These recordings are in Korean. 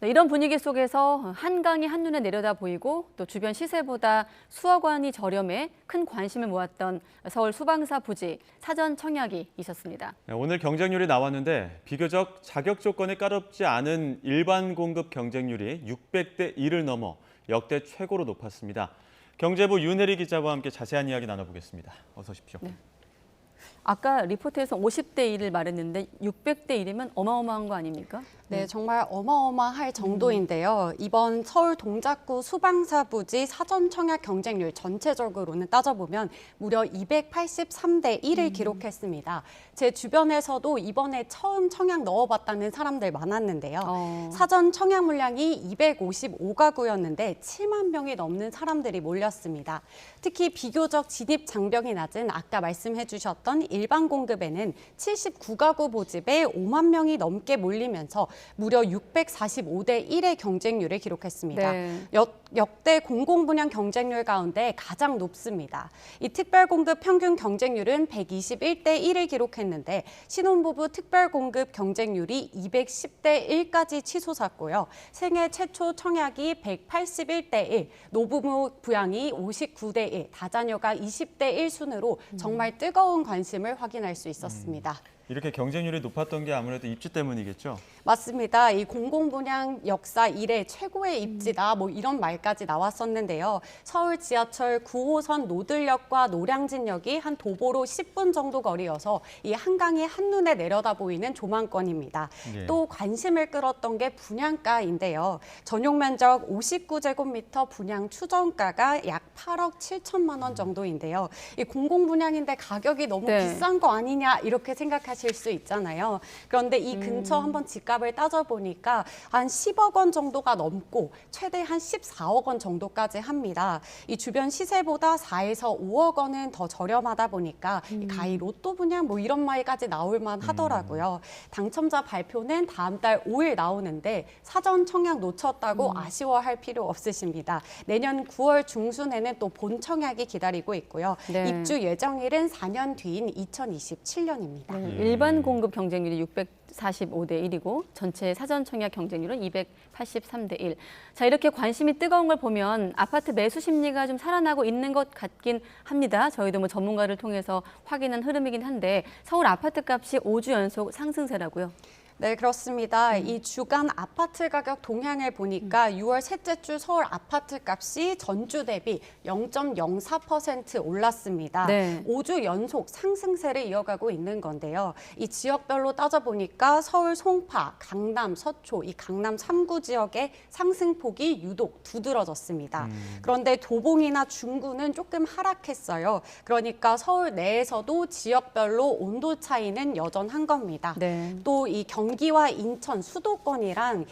네, 이런 분위기 속에서 한강이 한눈에 내려다 보이고 또 주변 시세보다 수억 원이 저렴해 큰 관심을 모았던 서울 수방사 부지 사전 청약이 있었습니다. 네, 오늘 경쟁률이 나왔는데 비교적 자격 조건이 까다롭지 않은 일반 공급 경쟁률이 600대 1을 넘어 역대 최고로 높았습니다. 경제부 윤혜리 기자와 함께 자세한 이야기 나눠보겠습니다. 어서 오십시오. 네. 아까 리포트에서 50대 1을 말했는데 600대 1이면 어마어마한 거 아닙니까? 네, 정말 어마어마할 정도인데요. 이번 서울 동작구 수방사 부지 사전 청약 경쟁률 전체적으로는 따져보면 무려 283대 1을 기록했습니다. 제 주변에서도 이번에 처음 청약 넣어봤다는 사람들 많았는데요. 사전 청약 물량이 255가구였는데 7만 명이 넘는 사람들이 몰렸습니다. 특히 비교적 진입 장벽이 낮은 아까 말씀해 주셨던 일반 공급에는 79가구 모집에 5만 명이 넘게 몰리면서 무려 645대 1의 경쟁률을 기록했습니다. 네. 역대 공공분양 경쟁률 가운데 가장 높습니다. 이 특별공급 평균 경쟁률은 121대 1을 기록했는데 신혼부부 특별공급 경쟁률이 210대 1까지 치솟았고요. 생애 최초 청약이 181대 1, 노부모 부양이 59대 1, 다자녀가 20대 1 순으로 정말 뜨거운 관심을 확인할 수 있었습니다. 이렇게 경쟁률이 높았던 게 아무래도 입지 때문이겠죠? 맞습니다. 이 공공분양 역사 이래 최고의 입지다 뭐 이런 말까지 나왔었는데요. 서울 지하철 9호선 노들역과 노량진역이 한 도보로 10분 정도 거리여서 이 한강이 한눈에 내려다 보이는 조망권입니다. 예. 또 관심을 끌었던 게 분양가인데요. 전용 면적 59제곱미터 분양 추정가가 약 8억 7천만 원 정도인데요. 이 공공분양인데 가격이 너무 비싼 거 아니냐 이렇게 생각하실 수 있잖아요. 그런데 이 근처 한번 집값을 따져보니까 한 10억 원 정도가 넘고 최대 한 14억 원 정도까지 합니다. 이 주변 시세보다 4에서 5억 원은 더 저렴하다 보니까 가히 로또 분양 뭐 이런 말까지 나올 만하더라고요. 당첨자 발표는 다음 달 5일 나오는데 사전 청약 놓쳤다고 아쉬워할 필요 없으십니다. 내년 9월 중순에는 또 본 청약이 기다리고 있고요. 네. 입주 입주 예정일은 4년 뒤인 2027년입니다. 일반 공급 경쟁률이 645대 1이고 전체 사전 청약 경쟁률은 283대 1. 자, 이렇게 관심이 뜨거운 걸 보면 아파트 매수 심리가 좀 살아나고 있는 것 같긴 합니다. 저희도 뭐 전문가를 통해서 확인한 흐름이긴 한데 서울 아파트 값이 5주 연속 상승세라고요. 네, 그렇습니다. 이 주간 아파트 가격 동향을 보니까 6월 셋째 주 서울 아파트 값이 전주 대비 0.04% 올랐습니다. 네. 5주 연속 상승세를 이어가고 있는 건데요. 이 지역별로 따져보니까 서울 송파, 강남, 서초, 이 강남 3구 지역의 상승폭이 유독 두드러졌습니다. 그런데 도봉이나 중구는 조금 하락했어요. 그러니까 서울 내에서도 지역별로 온도 차이는 여전한 겁니다. 네. 또 이 경기와 인천 수도권이랑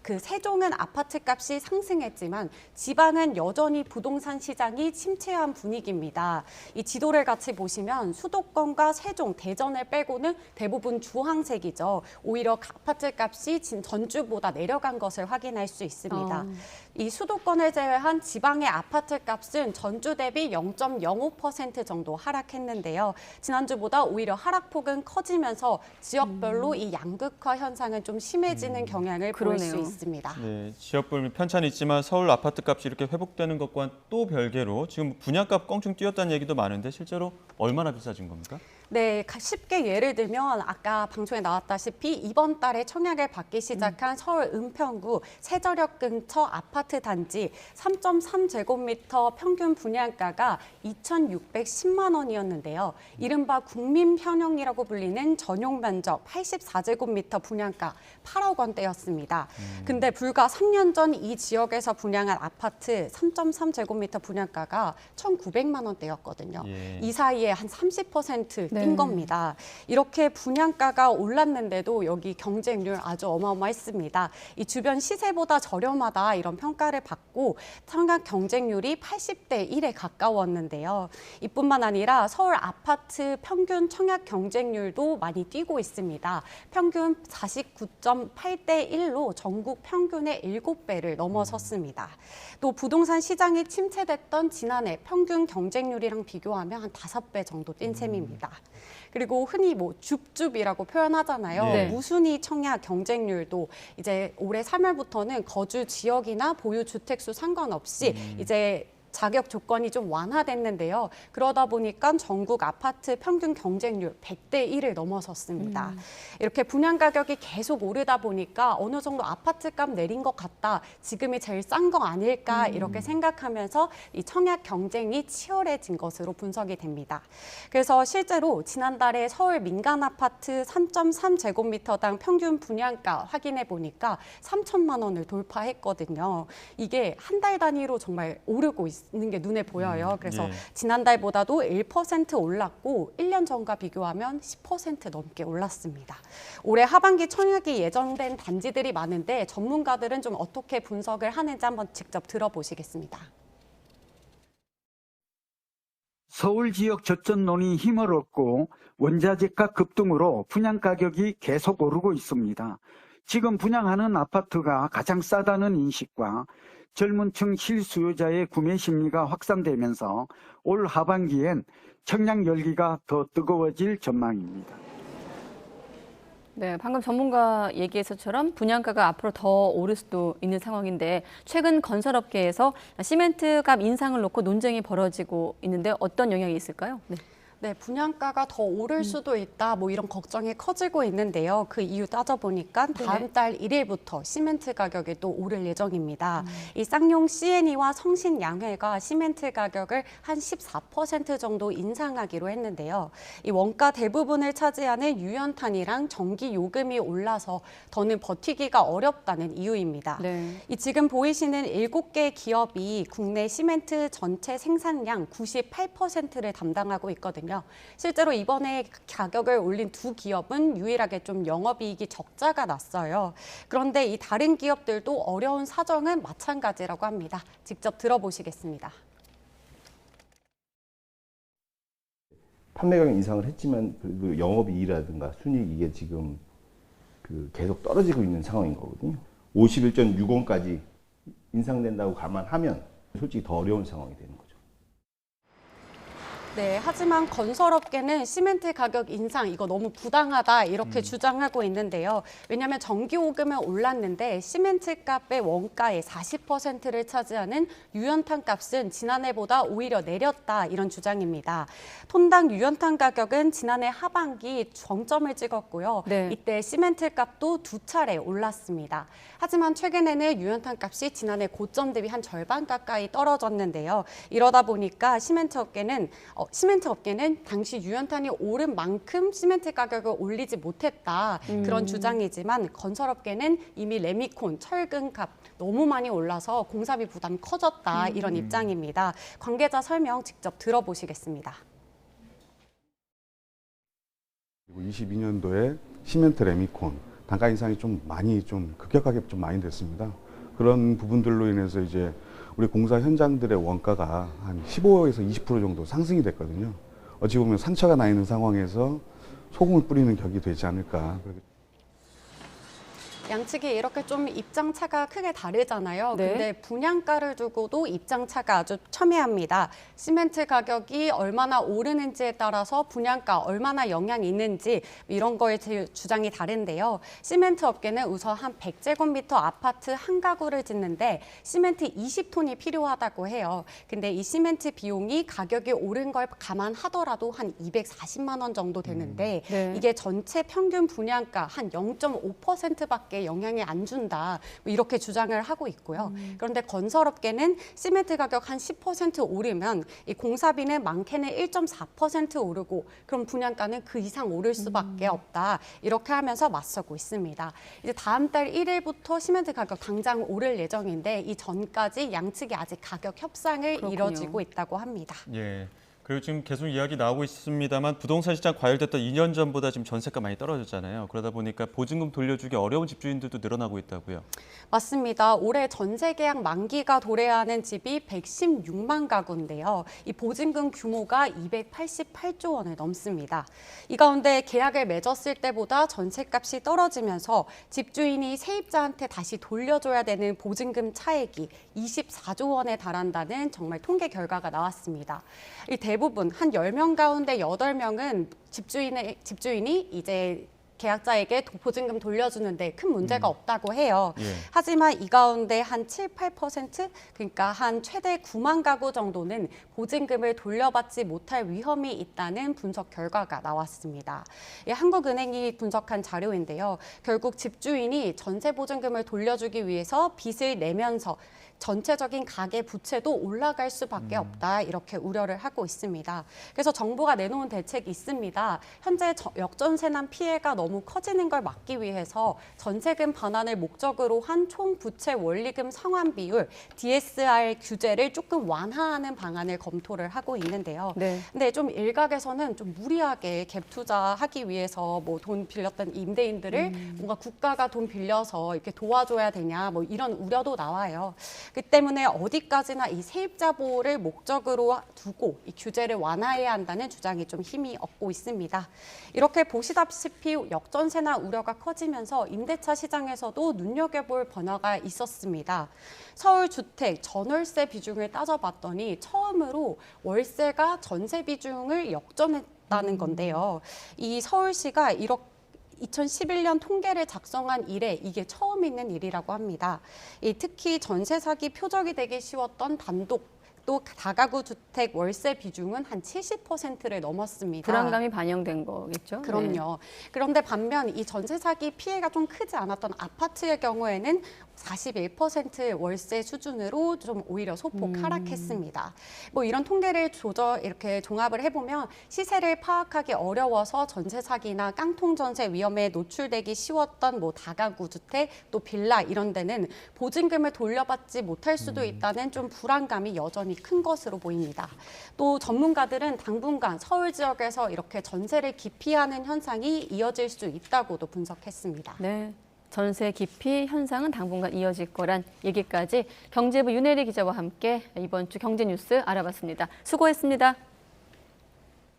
그 세종은 아파트 값이 상승했지만 지방은 여전히 부동산 시장이 침체한 분위기입니다. 이 지도를 같이 보시면 수도권과 세종, 대전을 빼고는 대부분 주황색이죠. 오히려 아파트 값이 전주보다 내려간 것을 확인할 수 있습니다. 이 수도권을 제외한 지방의 아파트 값은 전주 대비 0.05% 정도 하락했는데요. 지난주보다 오히려 하락폭은 커지면서 지역별로 이 양극화 현상은 좀 심해지는 경향을 보일 수 있습니다. 네, 지역별 편차는 있지만 서울 아파트 값이 이렇게 회복되는 것과는 또 별개로 지금 분양값 껑충 뛰었다는 얘기도 많은데 실제로 얼마나 비싸진 겁니까? 네, 쉽게 예를 들면 아까 방송에 나왔다시피 이번 달에 청약을 받기 시작한 서울 은평구 세저역 근처 아파트 단지 3.3제곱미터 평균 분양가가 2,610만 원이었는데요. 이른바 국민편형이라고 불리는 전용 면적 84제곱미터 분양가 8억 원대였습니다. 근데 불과 3년 전 이 지역에서 분양한 아파트 3.3제곱미터 분양가가 1,900만 원대였거든요. 예. 이 사이에 한 30% 뛴 겁니다. 이렇게 분양가가 올랐는데도 여기 경쟁률 아주 어마어마했습니다. 이 주변 시세보다 저렴하다 이런 평가를 받고 청약 경쟁률이 80대 1에 가까웠는데요. 이뿐만 아니라 서울 아파트 평균 청약 경쟁률도 많이 뛰고 있습니다. 평균 49.8대 1로 전국 평균의 7배를 넘어섰습니다. 또 부동산 시장이 침체됐던 지난해 평균 경쟁률이랑 비교하면 한 5배 정도 뛴 셈입니다. 그리고 흔히 뭐 줍줍이라고 표현하잖아요. 네. 무순위 청약 경쟁률도 이제 올해 3월부터는 거주 지역이나 보유 주택수 상관없이 이제 자격 조건이 좀 완화됐는데요. 그러다 보니까 전국 아파트 평균 경쟁률 100대 1을 넘어섰습니다. 이렇게 분양 가격이 계속 오르다 보니까 어느 정도 아파트 값 내린 것 같다. 지금이 제일 싼 거 아닐까 이렇게 생각하면서 이 청약 경쟁이 치열해진 것으로 분석이 됩니다. 그래서 실제로 지난달에 서울 민간 아파트 3.3제곱미터당 평균 분양가 확인해 보니까 3천만 원을 돌파했거든요. 이게 한 달 단위로 정말 오르고 있는 게 눈에 보여요. 그래서 예. 지난달보다도 1% 올랐고 1년 전과 비교하면 10% 넘게 올랐습니다. 올해 하반기 청약이 예정된 단지들이 많은데 전문가들은 좀 어떻게 분석을 하는지 한번 직접 들어보시겠습니다. 서울 지역 저점론이 힘을 얻고 원자재가 급등으로 분양 가격이 계속 오르고 있습니다. 지금 분양하는 아파트가 가장 싸다는 인식과 젊은 층 실수요자의 구매 심리가 확산되면서 올 하반기엔 청약 열기가 더 뜨거워질 전망입니다. 네, 방금 전문가 얘기에서처럼 분양가가 앞으로 더 오를 수도 있는 상황인데 최근 건설업계에서 시멘트 값 인상을 놓고 논쟁이 벌어지고 있는데 어떤 영향이 있을까요? 네. 네, 분양가가 더 오를 수도 있다, 뭐 이런 걱정이 커지고 있는데요. 그 이유 따져보니까 다음 달 1일부터 시멘트 가격이 또 오를 예정입니다. 이 쌍용 C&E와 성신양회가 시멘트 가격을 한 14% 정도 인상하기로 했는데요. 이 원가 대부분을 차지하는 유연탄이랑 전기 요금이 올라서 더는 버티기가 어렵다는 이유입니다. 네. 이 지금 보이시는 7개 기업이 국내 시멘트 전체 생산량 98%를 담당하고 있거든요. 실제로 이번에 가격을 올린 두 기업은 유일하게 좀 영업이익이 적자가 났어요. 그런데 이 다른 기업들도 어려운 사정은 마찬가지라고 합니다. 직접 들어보시겠습니다. 판매 가격 인상을 했지만 그래도 영업이익이라든가 순이익 이게 지금 계속 떨어지고 있는 상황인 거거든요. 51.60까지 인상된다고 감안하면 솔직히 더 어려운 상황이 되는 거죠. 네, 하지만 건설업계는 시멘트 가격 인상 이거 너무 부당하다 이렇게 주장하고 있는데요. 왜냐하면 전기요금은 올랐는데 시멘트 값의 원가의 40%를 차지하는 유연탄 값은 지난해보다 오히려 내렸다 이런 주장입니다. 톤당 유연탄 가격은 지난해 하반기 정점을 찍었고요. 네. 이때 시멘트 값도 두 차례 올랐습니다. 하지만 최근에는 유연탄 값이 지난해 고점 대비 한 절반 가까이 떨어졌는데요. 이러다 보니까 시멘트 업계는 당시 유연탄이 오른 만큼 시멘트 가격을 올리지 못했다 그런 주장이지만 건설업계는 이미 레미콘, 철근 값 너무 많이 올라서 공사비 부담 커졌다 이런 입장입니다. 관계자 설명 직접 들어보시겠습니다. 그리고 22년도에 시멘트 레미콘 단가 인상이 좀 급격하게 많이 됐습니다. 그런 부분들로 인해서 이제 우리 공사 현장들의 원가가 한 15에서 20% 정도 상승이 됐거든요. 어찌 보면 상처가 나 있는 상황에서 소금을 뿌리는 격이 되지 않을까. 양측이 이렇게 좀 입장 차가 크게 다르잖아요. 네. 근데 분양가를 두고도 입장 차가 아주 첨예합니다. 시멘트 가격이 얼마나 오르는지에 따라서 분양가 얼마나 영향이 있는지 이런 거에 주장이 다른데요. 시멘트 업계는 우선 한 100제곱미터 아파트 한 가구를 짓는데 시멘트 20톤이 필요하다고 해요. 근데 이 시멘트 비용이 가격이 오른 걸 감안하더라도 한 240만 원 정도 되는데 네. 이게 전체 평균 분양가 한 0.5%밖에 영향이 안 준다 뭐 이렇게 주장을 하고 있고요. 그런데 건설업계는 시멘트 가격 한 10% 오르면 이 공사비는 많게는 1.4% 오르고 그럼 분양가는 그 이상 오를 수밖에 없다. 이렇게 하면서 맞서고 있습니다. 이제 다음 달 1일부터 시멘트 가격 당장 오를 예정인데 이 전까지 양측이 아직 가격 협상을 그렇군요. 이뤄지고 있다고 합니다. 예. 그리고 지금 계속 이야기 나오고 있습니다만 부동산 시장 과열됐던 2년 전보다 지금 전세가 많이 떨어졌잖아요. 그러다 보니까 보증금 돌려주기 어려운 집주인들도 늘어나고 있다고요. 맞습니다. 올해 전세 계약 만기가 도래하는 집이 116만 가구인데요. 이 보증금 규모가 288조 원을 넘습니다. 이 가운데 계약을 맺었을 때보다 전세값이 떨어지면서 집주인이 세입자한테 다시 돌려줘야 되는 보증금 차액이 24조 원에 달한다는 정말 통계 결과가 나왔습니다. 이 대부분 한 10명 가운데 8명은 집주인이 이제 계약자에게 보증금 돌려주는데 큰 문제가 없다고 해요. 예. 하지만 이 가운데 한 7, 8% 그러니까 한 최대 9만 가구 정도는 보증금을 돌려받지 못할 위험이 있다는 분석 결과가 나왔습니다. 한국은행이 분석한 자료인데요. 결국 집주인이 전세 보증금을 돌려주기 위해서 빚을 내면서 전체적인 가계 부채도 올라갈 수밖에 없다 이렇게 우려를 하고 있습니다. 그래서 정부가 내놓은 대책이 있습니다. 현재 역전세난 피해가 너무 커지는 걸 막기 위해서 전세금 반환을 목적으로 한 총 부채 원리금 상환 비율 DSR 규제를 조금 완화하는 방안을 검토를 하고 있는데요. 네. 근데 좀 일각에서는 좀 무리하게 갭 투자하기 위해서 뭐 돈 빌렸던 임대인들을 뭔가 국가가 돈 빌려서 이렇게 도와줘야 되냐 뭐 이런 우려도 나와요. 그 때문에 어디까지나 이 세입자 보호를 목적으로 두고 이 규제를 완화해야 한다는 주장이 좀 힘이 얻고 있습니다. 이렇게 보시다시피 역전세나 우려가 커지면서 임대차 시장에서도 눈여겨볼 변화가 있었습니다. 서울 주택 전월세 비중을 따져봤더니 처음으로 월세가 전세 비중을 역전했다는 건데요. 이 서울시가 2011년 통계를 작성한 이래 이게 처음 있는 일이라고 합니다. 특히 전세 사기 표적이 되기 쉬웠던 단독 또 다가구 주택 월세 비중은 한 70%를 넘었습니다. 불안감이 반영된 거겠죠? 그럼요. 그런데 반면 이 전세 사기 피해가 좀 크지 않았던 아파트의 경우에는 41% 월세 수준으로 좀 오히려 소폭 하락했습니다. 뭐 이런 통계를 이렇게 종합을 해보면 시세를 파악하기 어려워서 전세 사기나 깡통 전세 위험에 노출되기 쉬웠던 뭐 다가구 주택 또 빌라 이런 데는 보증금을 돌려받지 못할 수도 있다는 좀 불안감이 여전히 큰 것으로 보입니다. 또 전문가들은 당분간 서울 지역에서 이렇게 전세를 기피하는 현상이 이어질 수 있다고도 분석했습니다. 네. 전세 기피 현상은 당분간 이어질 거란 얘기까지 경제부 윤혜리 기자와 함께 이번 주 경제 뉴스 알아봤습니다. 수고했습니다.